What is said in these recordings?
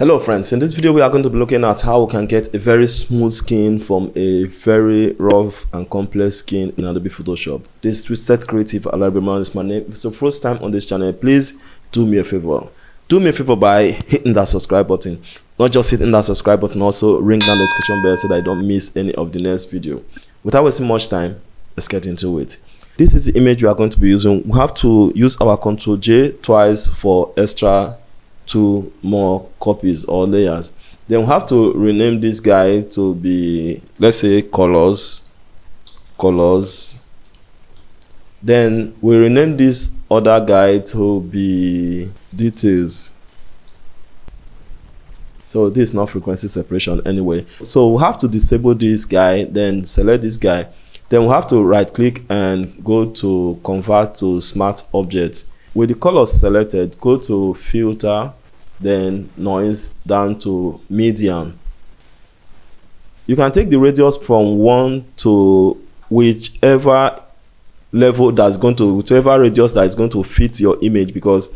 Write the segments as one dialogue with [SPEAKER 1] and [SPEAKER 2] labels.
[SPEAKER 1] Hello friends, in this video we are going to be looking at how we can get a very smooth skin from a very rough and complex skin in Adobe Photoshop. This is Twisted Creative. Is my name. If it's your first time on this channel, please do me a favor. Do me a favor by hitting that subscribe button. Not just hitting that subscribe button, also ring that notification bell so that I don't miss any of the next video. Without wasting much time, let's get into it. This is the image we are going to be using. We have to use our Ctrl J twice for extra 2 more copies or layers. Then we have to rename this guy to be, let's say, colors. Then we rename this other guy to be details. So this is not frequency separation anyway. So we have to disable this guy, then select this guy. Then we have to right click and go to convert to smart object. With the colors selected, go to filter, then noise down to median. You can take the radius from 1 to whichever level that's going to, whichever radius that is going to fit your image, because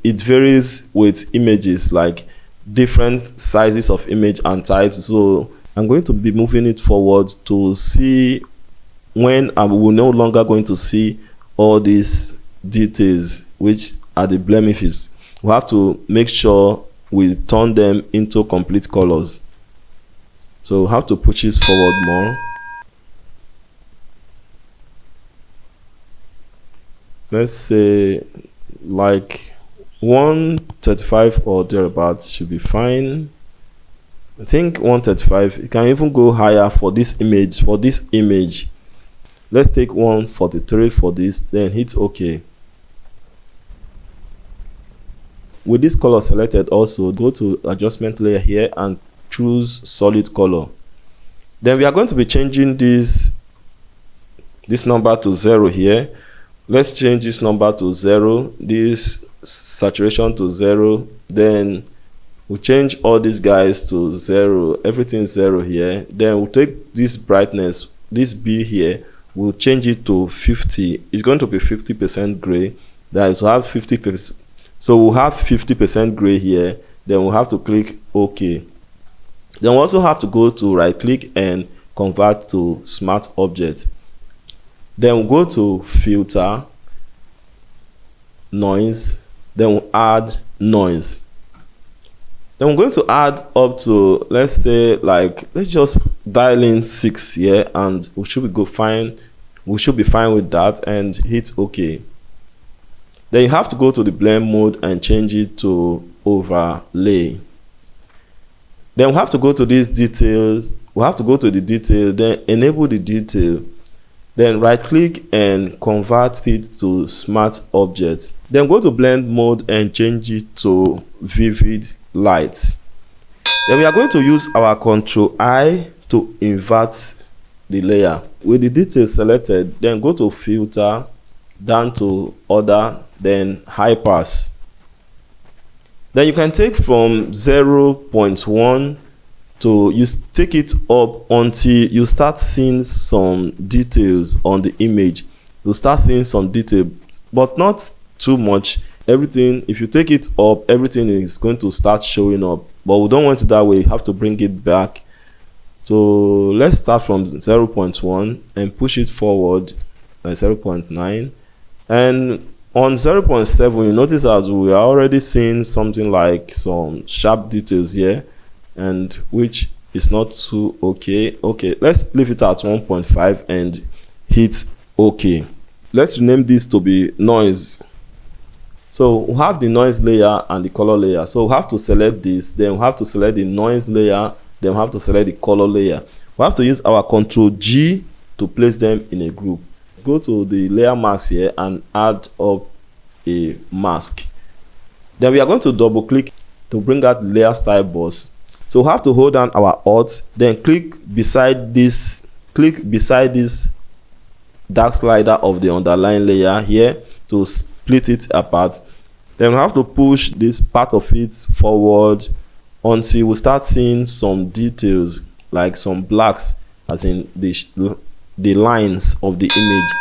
[SPEAKER 1] it varies with images, like different sizes of image and types. So I'm going to be moving it forward to see when I will no longer going to see all these details, which are the blemishes. We have to make sure we turn them into complete colors. So we have to push this forward more. Let's say like 135 or thereabouts should be fine. I think 135. You can even go higher for this image. Let's take 143 for this, then hit OK. With this color selected, also go to adjustment layer here and choose solid color. Then we are going to be changing this number to 0 here. Let's change this number to 0, this saturation to 0. Then we'll change all these guys to 0, everything 0 here. Then we'll take this brightness, this B here, we'll change it to 50. It's going to be 50% gray. That is, we'll have 50%. So we'll have 50% gray here. Then we'll have to click OK. Then we also have to go to right click and convert to smart object. Then we'll go to filter, noise. Then we'll add noise. Then we're going to add up to, let's say, like, let's just dial in 6 here, and we should be fine with that, and hit OK. Then you have to go to the blend mode and change it to overlay. Then we have to go to these details. We have to go to the detail, then enable the detail. Then right click and convert it to smart object. Then go to blend mode and change it to vivid light. Then we are going to use our Ctrl I to invert the layer. With the detail selected, then go to filter, down to order, then high pass. Then you can take from 0.1 to, you take it up until you start seeing some details on the image. You start seeing some detail, but not too much. Everything, if you take it up, everything is going to start showing up, but we don't want it that way. You have to bring it back. So let's start from 0.1 and push it forward at 0.9. And on 0.7, you notice that we are already seeing something like some sharp details here, and which is not too okay. Okay, let's leave it at 1.5 and hit OK. Let's rename this to be noise. So we have the noise layer and the color layer. So we have to select this, then we have to select the noise layer, then we have to select the color layer. We have to use our Ctrl G to place them in a group. Go to the layer mask here and add up a mask. Then we are going to double click to bring out the layer style box. So we have to hold down our Alt, then click beside this dark slider of the underlying layer here to split it apart. Then we have to push this part of it forward until we start seeing some details, like some blacks, as in the lines of the image.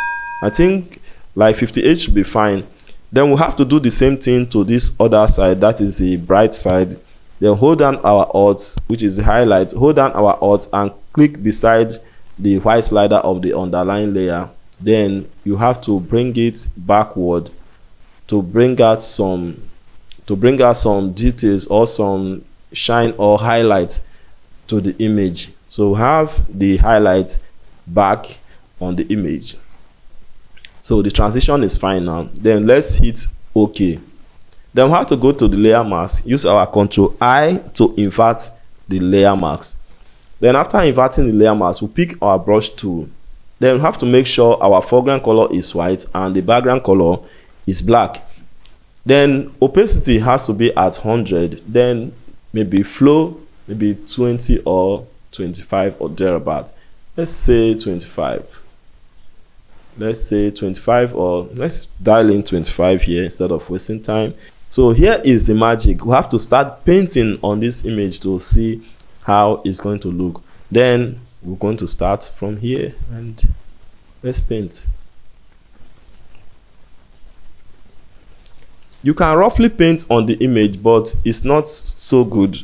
[SPEAKER 1] I think like 58 should be fine. Then we'll have to do the same thing to this other side, that is the bright side. Then hold down our Alt, which is the highlight. Hold down our Alt and click beside the white slider of the underline layer. Then you have to bring it backward to bring out some details or some shine or highlights to the image. So have the highlight back on the image. So the transition is fine now. Then let's hit OK. Then we have to go to the layer mask, use our Ctrl I to invert the layer mask. Then after inverting the layer mask, we pick our brush tool. Then we have to make sure our foreground color is white and the background color is black. Then opacity has to be at 100. Then maybe flow, maybe 20 or 25 or thereabout. Let's say 25. Let's say 25, or let's dial in 25 here instead of wasting time. So here is the magic. We have to start painting on this image to see how it's going to look. Then we're going to start from here and let's paint. You can roughly paint on the image, but it's not so good.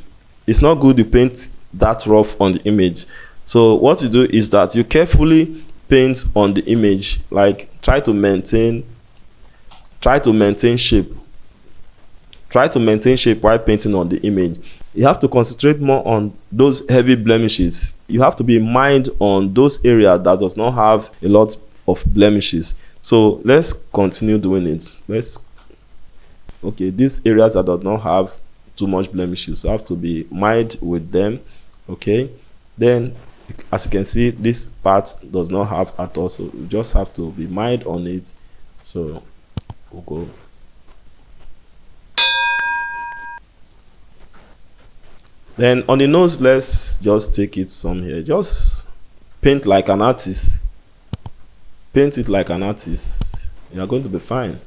[SPEAKER 1] It's not good to paint that rough on the image. So what you do is that you carefully paint on the image, like try to maintain shape. Try to maintain shape while painting on the image. You have to concentrate more on those heavy blemishes. You have to be mind on those areas that does not have a lot of blemishes. So let's continue doing it. Okay, these areas that do not have too much blemishes, you have to be mild with them. Okay, then as you can see, this part does not have at all, so you just have to be mild on it. So we'll go. Then on the nose, let's just take it some here. Just paint like an artist. Paint it like an artist. You're going to be fine.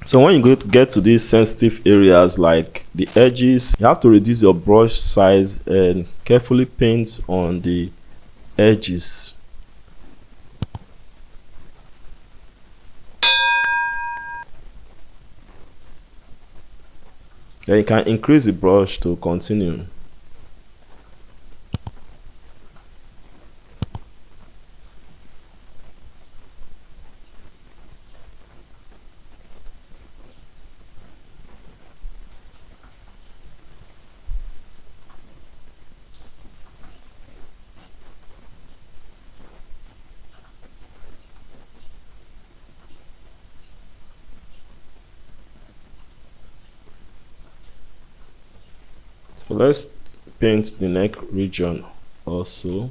[SPEAKER 1] So when you get to these sensitive areas like the edges, you have to reduce your brush size and carefully paint on the edges. Then you can increase the brush to continue. So let's paint the neck region also.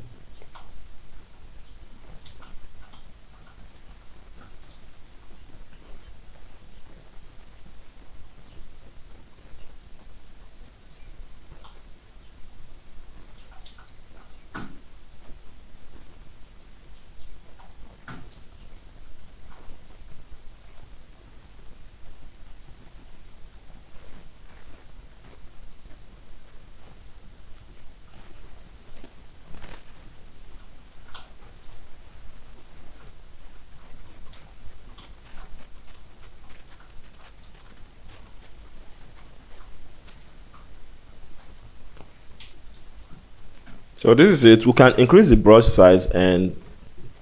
[SPEAKER 1] So this is it. We can increase the brush size and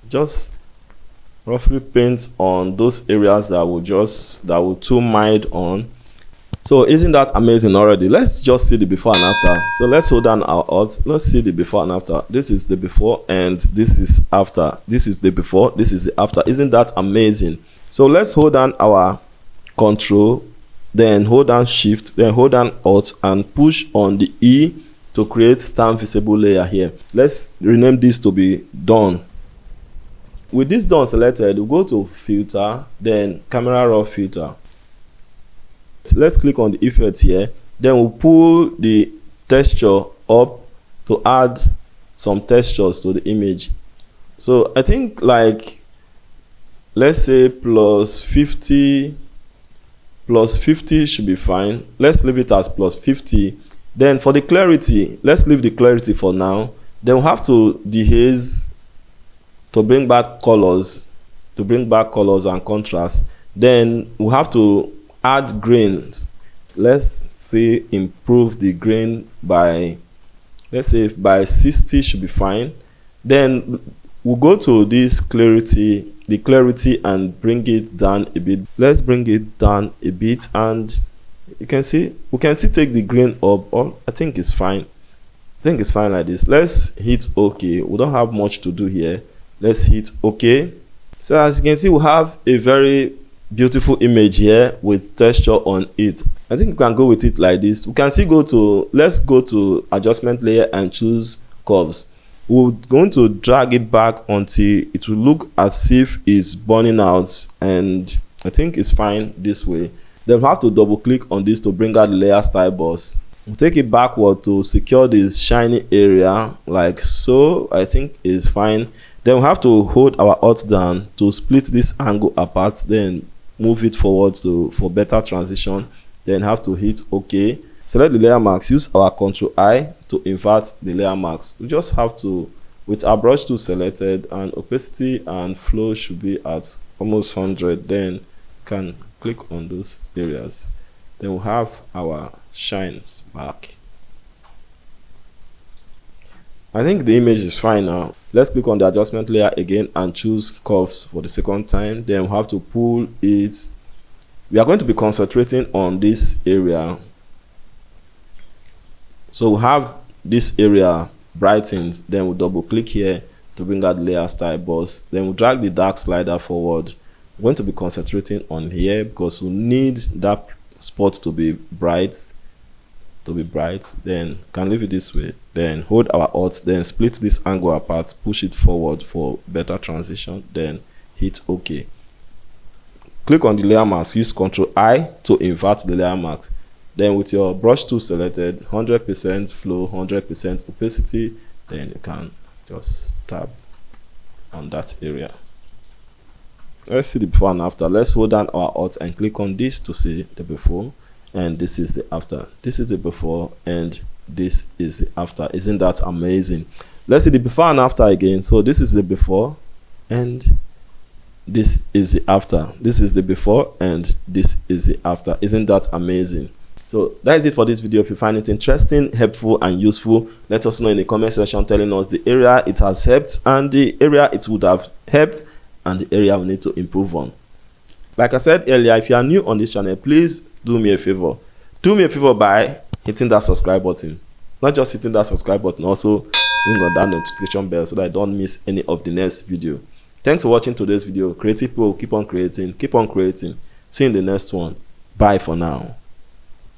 [SPEAKER 1] just roughly paint on those areas that will too mild on. So isn't that amazing already? Let's just see the before and after. So let's hold down our alt. Let's see the before and after. This is the before and this is after. This is the before, this is the after. Isn't that amazing? So let's hold down our control, then hold down shift, then hold down alt and push on the E to create stamp visible layer here. Let's rename this to be done. With this done selected, we'll go to filter, then camera raw filter. Let's click on the effect here, then we'll pull the texture up to add some textures to the image. So I think like, let's say plus 50 should be fine. Let's leave it as plus 50. Then for the clarity, let's leave the clarity for now. Then we'll have to dehaze to bring back colors and contrast. Then we'll have to add grains. Let's say improve the grain by, let's say by 60 should be fine. Then we'll go to this clarity and bring it down a bit. Let's bring it down a bit, and you can see we can still take the grain up, or I think it's fine. I think it's fine like this. Let's hit OK. We don't have much to do here. Let's hit OK. So as you can see, we have a very beautiful image here with texture on it. I think you can go with it like this. We can still go to, let's go to adjustment layer and choose curves. We're going to drag it back until it will look as if it's burning out, and I think it's fine this way. Then we'll have to double click on this to bring out the layer style boss. We'll take it backward to secure this shiny area like so. I think it's fine. Then we'll have to hold our alt down to split this angle apart, then move it forward for better transition. Then have to hit OK. Select the layer mask, use our Ctrl I to invert the layer mask. We just have to, with our brush tool selected, and opacity and flow should be at almost 100. Then can click on those areas. Then we'll have our shines back. I think the image is fine now. Let's click on the adjustment layer again and choose curves for the second time. Then we'll have to pull it. We are going to be concentrating on this area. So we'll have this area brightened. Then we'll double click here to bring out the layer style boss. Then we'll drag the dark slider forward. We're going to be concentrating on here because we need that spot to be bright. Then can leave it this way, then hold our alt, then split this angle apart, push it forward for better transition, then hit OK. Click on the layer mask, use Ctrl I to invert the layer mask. Then with your brush tool selected, 100% flow, 100% opacity, then you can just tap on that area. Let's see the before and after. Let's hold down our alt and click on this to see the before, and this is the after. This is the before and this is the after. Isn't that amazing? Let's see the before and after again. So this is the before and this is the after. This is the before and this is the after. Isn't that amazing? So that is it for this video. If you find it interesting, helpful and useful, let us know in the comment section telling us the area it has helped and the area it would have helped and the area we need to improve on. Like I said earlier, if you are new on this channel, please do me a favor. Do me a favor by hitting that subscribe button. Not just hitting that subscribe button, also ring on that notification bell so that I don't miss any of the next video. Thanks for watching today's video. Creative people, keep on creating, keep on creating. See you in the next one. Bye for now.